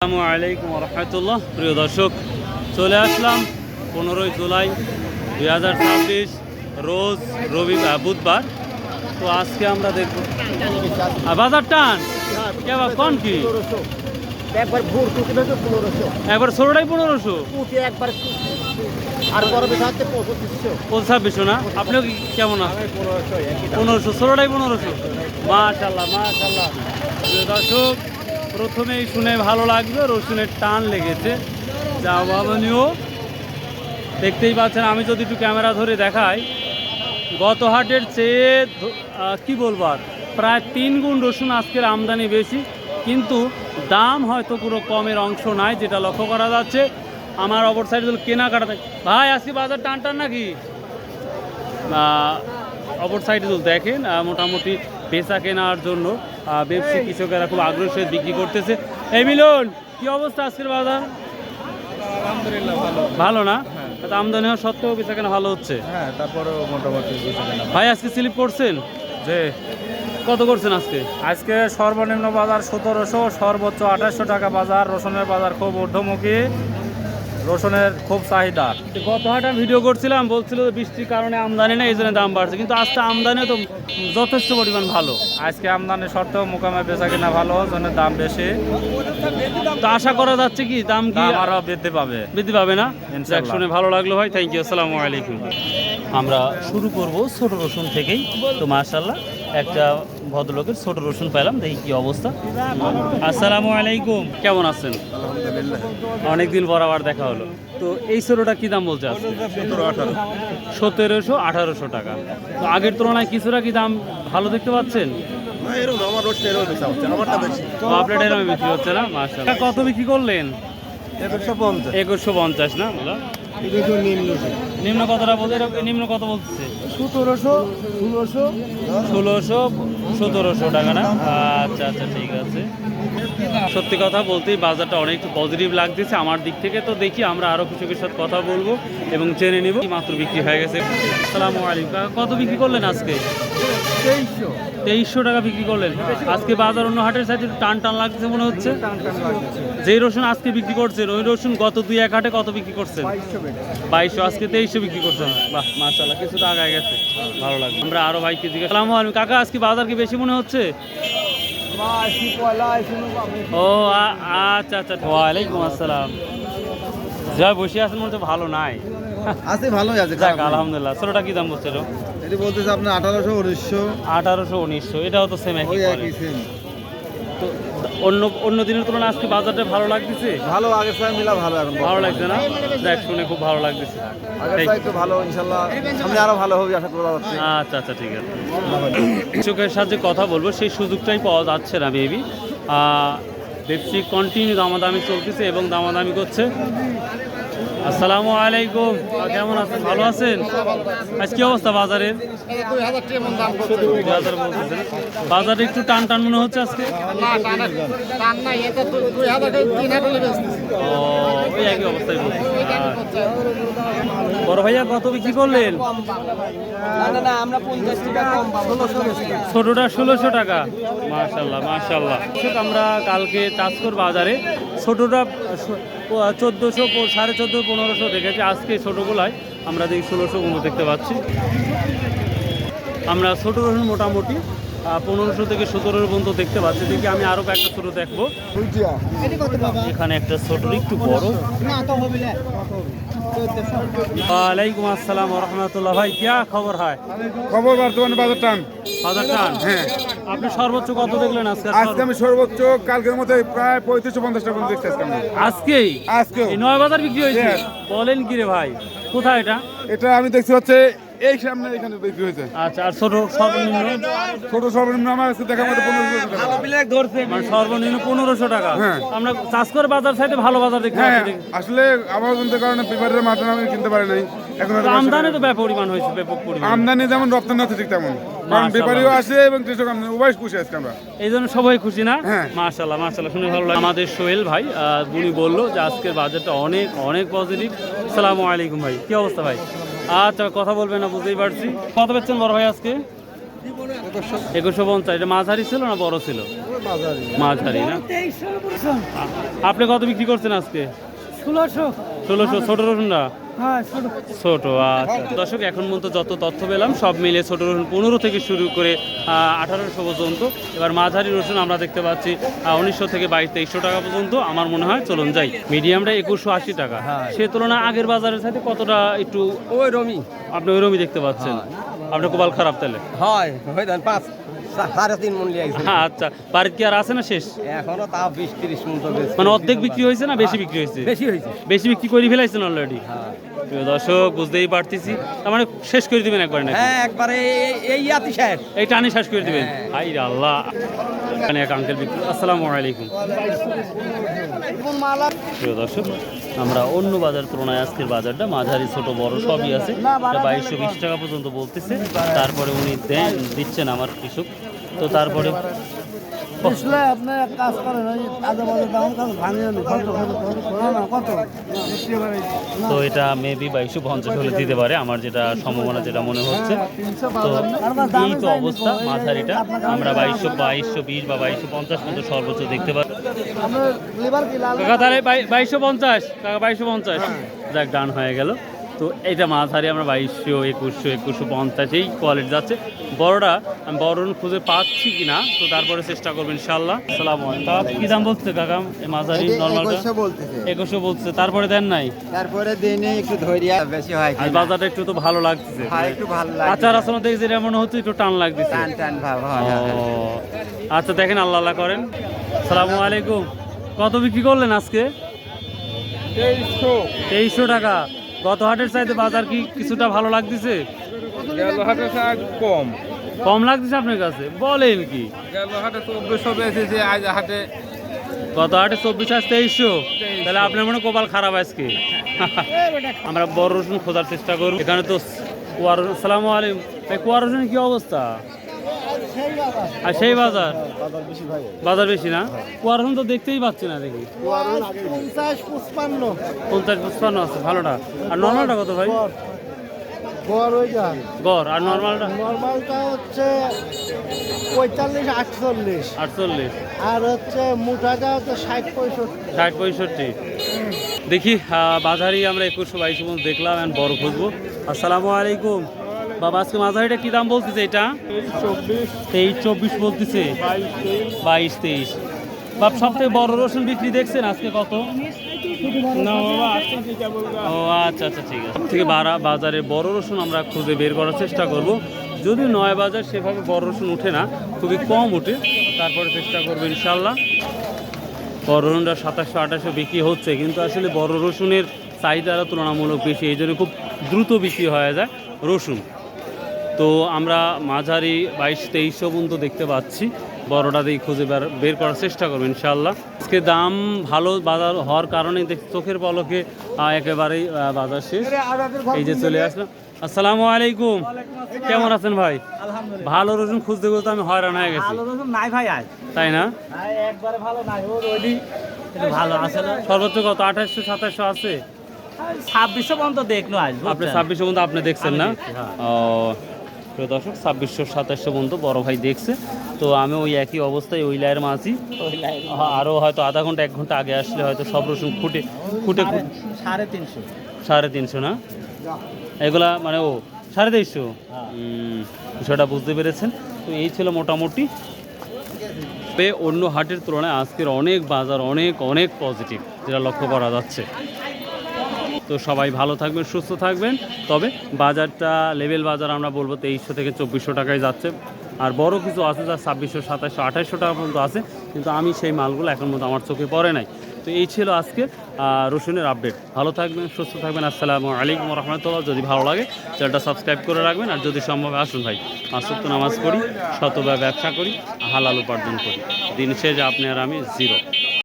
আসসালামু আলাইকুম রহমতুল্লাহ। প্রিয় দর্শক, চলে আসলাম 15ই জুলাই 2026 রোজ বুধবার। তো আজকে আমরা দেখব বাজার টান কোন কি একবার ভোর টুটি হচ্ছে 1500, একবার ষোলোটাই 1500 টুটি একবার আর বড় বেশি হচ্ছে 2500। 2500 না? আপনিও কি কেমন আছেন? 1500 ষোলোটাই 1500। মাশাআল্লাহ মাশাআল্লাহ। প্রিয় দর্শক, প্রথমেই শুনে ভালো লাগবে, রসুনের টান লেগেছে, যা অভাবনীয়। দেখতেই পাচ্ছেন, আমি যদি একটু ক্যামেরা ধরে দেখাই, গত হাটের চেয়ে কি বলবো আর প্রায় 3 গুণ রসুন আজকের আমদানি বেশি, কিন্তু দাম হয়তো পুরো কমের অংশ নাই, যেটা লক্ষ্য করা যাচ্ছে। আমার অপর সাইডে কেনাকাটা ভাই আজকে বাজার টান টান নাকি? অপর সাইডে দেখেন মোটামুটি পেশা কেনার জন্য ব্যবসায়ী কৃষকেরা খুব আগ্রহের সাথে বিক্রি করতেছে। এই মিলন, কি অবস্থা আজকের বাজার? আলহামদুলিল্লাহ ভালো। ভালো না? আমদানি হওয়া সত্ত্বেও বেচা কেনা ভালো হচ্ছে? হ্যাঁ, তারপরেও মোটামুটি ভাই আজকে স্লিপ করছেন? যে কত করছেন আজকে? আজকে সর্বনিম্ন বাজার 1700, সর্বোচ্চ 2800 টাকা বাজার। রসুনের বাজার খুব ঊর্ধ্বমুখী, রসুনের খুব চাহিদা। গত হাট আমি ভিডিও করছিলাম, বলছিল বৃষ্টির কারণে আমদানি নেই, এই জন্য দাম বাড়ছে, কিন্তু আজকে আমদানিও তো যথেষ্ট পরিমাণ ভালো। আজকে আমদানি সত্ত্বেও মোকামে বেচা কিনা ভালো, জন্য দাম বেশি। তো আশা করা যাচ্ছে কি দাম কি আরও বৃদ্ধি পাবে? বৃদ্ধি পাবে না? ইনশাআল্লাহ। শুনে ভালো লাগলো ভাই, থ্যাংক ইউ, আসসালামু আলাইকুম। আমরা শুরু করব ছোট রসুন থেকেই। তো মাশাআল্লাহ, একটা ভদ্রলোকের ছোট রসুন পেলাম, দেখি কি অবস্থা। আসসালামু আলাইকুম, কেমন আছেন? আলহামদুলিল্লাহ। অনেকদিন পর আবার দেখা হলো। তো এই ছোটটা কি দাম বলছে আজকে? 1700-1800 টাকা। তো আগের তুলনায় কিছুটা কি দাম ভালো দেখতে পাচ্ছেন? আপনার এরকম বিক্রি হচ্ছে না? মাশাআল্লাহ। কত বিক্রি করলেন? 2150 না? নিম্ন কতটা বলতে, নিম্ন কত বলছে? 1600-1700 টাকা না? আচ্ছা আচ্ছা, ঠিক আছে। সত্যি কথা বলতেই বাজারটা অনেক পজিটিভ লাগতেছে আমার দিক থেকে। তো দেখি আমরা আরও কৃষকের সাথে কথা বলবো এবং জেনে নিব। মাত্র বিক্রি হয়ে গেছে। আসসালামু আলাইকুম, কত বিক্রি করলেন আজকে? 2300 টাকা বিক্রি করলেন। আজকে বাজার অন্য হাটের সাথে টান টান লাগছে মনে হচ্ছে। যে রসুন আজকে বিক্রি করছেন, ওই রসুন গত 2-1 হাটে কত বিক্রি করছেন? 2200, আজকে 2300 বিক্রি করছেন। বাহ মাশাআল্লাহ, কিছুটা আগায় গেছে, ভালো লাগবে। আমরা আরো ভাইকে জিজ্ঞাসা। আসসালামু আলাইকুম কাকা, আজকে বাজার কি বেশি মনে হচ্ছে? ও আচ্ছা আচ্ছা, ওয়ালাইকুম আসসালাম। যা বসে আছেন মনে হচ্ছে ভালো নাই। আছে, ভালোই আছে। যাক আলহামদুলিল্লাহ। ছোটটা কি দাম বলছে? এটি বলতেছে আপনার 1800, 1900। 1800-1900, এটাও তো সেম একই। তো অন্য দিনের তুলনায় আজকে বাজারটা ভালো লাগতেছে? ভালো, আগের সময় মিলা ভালো, এখন ভালো লাগছে না? দেখ শুনে খুব ভালো লাগতেছে। আগের সময় একটু ভালো, ইনশাআল্লাহ সামনে আরো ভালো হবে আশা করা যাচ্ছে। আচ্ছা আচ্ছা, ঠিক আছে। কৃষকের সাথে কথা বলবো, সেই সুযোগটাই পাওয়া যাচ্ছে না মেবি। ব্যবসায়িক কন্টিনিউ দামাদামি চলতেছে এবং দামাদামি করছে। আসসালামু আলাইকুম, কেমন আছেন? ভালো আছেন? আজ কি অবস্থা বাজারের? 2000 বলতেছেন। বাজারে একটু টান টান মনে হচ্ছে আজকে। ও, ওই একই অবস্থায় বলছি। বড় ভাইয়া কত বিক্রি করলেন? ছোটটা 1600 টাকা। মাশাআল্লাহ মাশাআল্লাহ। আমরা কালকে চাঁদপুর বাজারে ছোটটা 1400, 1450, 1500 দেখেছি। আজকে ছোটোগুলায় আমরা দেখি 1600 দেখতে পাচ্ছি। আমরা ছোটো রসুন মোটামুটি 1500 থেকে 1700 পর্যন্ত দেখতে পাচ্ছি। দেখি আমি আরও একটা ছোটো দেখবো। এখানে একটা ছোটো একটু বড়। ওয়ালাইকুম আসসালাম রহমতুল্লাহ। ভাই কি খবর? হয় খবর বর্তমানে বাজার টান। বাজার টান? হ্যাঁ। আপনি সর্বোচ্চ কত দেখলেন আজকে? আজকে আমি সর্বোচ্চ কালকের মধ্যে প্রায় 3550 টাকা দেখছি আজকে। আজকেই আজকেও এই 9 বাজার বিক্রি হয়েছে? হ্যাঁ। বলেন কি রে ভাই, কোথায় এটা? এটা আমি দেখছি হচ্ছে এই সামনে, এখানে বিক্রি হয়েছে। আচ্ছা, আর ছোট সর্বনিম্ন? ছোট সর্বনিম্ন আমার কাছে দেখার মধ্যে 1500 টাকা। মানে সর্বনিম্ন 1500 টাকা। হ্যাঁ। আমরা চাষকর বাজার সাইডে ভালো বাজার দেখতে হ্যাঁ, পাচ্ছি। আসলে আমার জনের কারণে পেপারের মাত্রা আমি কিনতে পারি নাই এখন। আমদানি তো ব্যাপক পরিমাণ হয়েছে, ব্যাপক পরিমাণ। আমদানি যেমন রপ্তানি হচ্ছে ঠিক তেমন, কারণ ব্যাপারীও আসে এবং কৃষক আমদানি উভয় খুশি আজকে আমরা। এই জন্য সবাই খুশি না? হ্যাঁ। মাশাআল্লাহ মাশাআল্লাহ, শুনে ভালো লাগে। আমাদের সোহেল ভাই উনি বললো যে আজকের বাজারটা অনেক অনেক পজিটিভ। আসসালামু আলাইকুম ভাই, কি অবস্থা ভাই? আচ্ছা, কথা বলবেন না বুঝতেই পারছি। কত বেচছেন বড় ভাই আজকে? 2150। এটা মাঝারি ছিল না বড় ছিল? মাঝারি না। আপনি কত বিক্রি করছেন আজকে? 1600। ছোট রসুনটা ছোট। আচ্ছা দর্শক, এখন পর্যন্ত যত তথ্য পেলাম সব মিলে ছোট রসুন 15 থেকে শুরু করে 1800 পর্যন্ত। এবার মাঝারি রসুন আমরা দেখতে পাচ্ছি 1900 থেকে 2200-2300 টাকা পর্যন্ত আমার মনে হয়। চলুন যাই। মিডিয়ামটা 2180 টাকা। সে তুলনায় আগের বাজারের সাথে কতটা একটু ওই রমি আপনি ওই রকমই দেখতে পাচ্ছেন? আপনার কপাল খারাপ তাহলে। হয় দেন 5.5 মন লিয়ে আইছে। আচ্ছা, বাড়িতে কি আর আছে না শেষ? এখনো তা 20-30 মন তো বেশি। মানে অর্ধেক বিক্রি হয়েছে না বেশি বিক্রি হয়েছে? বেশি হয়েছে। বেশি বিক্রি করে ফেলাইছেন অলরেডি। প্রিয় দর্শক, বুঝতেই পারতেছি, তার মানে শেষ করে দিবেন একবারে নাকি? হ্যাঁ, একবারে এই ইয়াতি শেষ। এই টানি শেষ করে দিবেন? হাই রে আল্লাহ। এখানে এক আঙ্কেল বিক্রি। আসসালামু আলাইকুম। প্রিয় দর্শক, আমরা অন্য বাজার তুলনায় আজকের বাজারটা মাঝারি ছোট বড় সবই আছে। 2220 টাকা পর্যন্ত বলতেছে। তারপরে উনি দিচ্ছেন আমার কৃষক। তো তারপরে আপনি এক কাজ করেন, ওই আদা বাজার দাম কাজ ভাঙিয়ে নি কত তো এটা মেবি 2250 হলে দিতে পারে, আমার যেটা সম্ভাবনা যেটা মনে হচ্ছে। তো এই তো অবস্থা মাঝারিটা। আমরা 2220 বা 2250 পর্যন্ত সর্বোচ্চ দেখতে পারি। কাকা তাহলে 2250 কাকা, 2250 যাক, ডান হয়ে গেল। তো এইটা মাঝারি আমরা 2200, 2150 এই কোয়ালিটি যাচ্ছে। বড়টা আমি বড় খুঁজে পাচ্ছি কিনা, তো তারপরে চেষ্টা করবেন ইনশাল্লাহ। আসসালামু আলাইকুম। কি দাম বলছে কাকা এই মাঝারি নরমালটা? 2100 বলছে। তারপরে দেন নাই? তারপরে দিনে একটু ধৈর্য বেশি হয়। আর বাজারটা একটু তো ভালো লাগছে। হ্যাঁ, একটু ভালো লাগে। আচার আচরণ দেখে যেটা মনে হচ্ছে একটু টান লাগতেছে। টান ভাব হয়। ও, আচ্ছা দেখেন, আল্লাহ আল্লাহ করেন। আসসালামু আলাইকুম। কত বিক্রি করলেন আজকে? 2300 টাকা। গত হাটের চাইতে বাজার কি কিছুটা ভালো লাগতেছে? কম কম লাগতেছে আপনার কাছে? বলেন কি? গেল হাটে 2400 বেচেছে, আজ হাটে গত হাটে 24 আজ 2300। তাহলে আপনার মনে কপাল খারাপ আজকে। আমরা বড় রসুন খোঁজার চেষ্টা করব। এখানে তো কুয়া রসুন। আসসালামু আলাইকুম ভাই, কুয়া রসুনের কি অবস্থা? আর সেই বাজার বেশি না? কুয়া রসুন তো দেখতেই পাচ্ছি না। দেখি 50-55 আছে ভালোটা। আর নর্মালটা কত ভাই? গড় আর নর্মালটা? নর্মালটা হচ্ছে 45-48, 48। আর হচ্ছে মোটাটা হচ্ছে 60-65। 60-65। দেখি বাজারই আমরা 2100-2200 পর্যন্ত দেখলাম। এখন বড় খুঁজবো। আসসালামু আলাইকুম বাবা, আজকে মাঝারিটা কি দাম বলতেছে? এটা 23-24 বলতেছে। 22-23। বাপ, সবথেকে বড় রসুন বিক্রি দেখছেন আজকে কত? ও আচ্ছা আচ্ছা, ঠিক আছে। সব থেকে বাজারে বড় রসুন আমরা খুঁজে বের করার চেষ্টা করব। যদি নয় বাজার সেভাবে বড় রসুন উঠে না, খুবই কম উঠে, তারপরে চেষ্টা করবো ইনশাল্লাহ। বড় রসুনটা 2700-2800 বিক্রি হচ্ছে, কিন্তু আসলে বড় রসুনের চাহিদাটা তুলনামূলক বেশি, এই জন্য খুব দ্রুত বিক্রি হয়ে যায় রসুন। তো আমরা মাঝারি 2200-2300 পর্যন্ত দেখতে পাচ্ছি। বড়টা দিয়ে খুঁজে বের করার চেষ্টা করবো ইনশাল্লাহ। আজকে দাম ভালো বাজার হওয়ার কারণে চোখের পলকে একেবারেই বাজার শেষ। এই যে চলে আসলাম। আসসালামু আলাইকুম। কেমন আছেন ভাই? ভালো রসুন খুঁজতে খুঁজতে আমি হয়রান হয়ে গেছি। নাই ভাই, আজ তাই না? একবারে ভালো নাই। ভালো আছে না? সর্বোচ্চ কত? 2800-2700 আছে? 2600 পর্যন্ত দেখলো আজ। আপনি 2600 পর্যন্ত আপনি দেখছেন না? ও প্রিয় দর্শক, 2600-2700 পর্যন্ত বড় ভাই দেখছে। তো আমি ওই একই অবস্থায় ওই লাইনের মাঝি। আরও হয়তো আধা ঘন্টা 1 ঘন্টা আগে আসলে হয়তো সব রসুন খুঁটে 350 না? এগুলা মানে ও 2350। বিষয়টা বুঝতে পেরেছেন। তো এই ছিল মোটামুটি। অন্য হাটের তুলনায় আজকের অনেক বাজার অনেক পজিটিভ, যেটা লক্ষ্য করা যাচ্ছে। তো সবাই ভালো থাকবেন, সুস্থ থাকবেন। তবে বাজারটা লেভেল বাজার আমরা বলবো 2300 থেকে 2400 টাকায় যাচ্ছে। আর বড় কিছু আছে যা 2600, 2700, 2800 টাকা পর্যন্ত আছে, কিন্তু আমি সেই মালগুলো এখন পর্যন্ত আমার চোখে পড়ে নাই। তো এই ছিল আজকে রসুনের আপডেট। ভালো থাকবেন, সুস্থ থাকবেন। আসসালামু আলাইকুম রহমতুল্লাহ। যদি ভালো লাগে চ্যানেলটা সাবস্ক্রাইব করে রাখবেন। আর যদি সম্ভব আসুন ভাই, 5 ওয়াক্ত নামাজ পড়ি, শতভাবে ব্যবসা করি, হালাল উপার্জন করি। দিন শেষে আপনি আর আমি জিরো।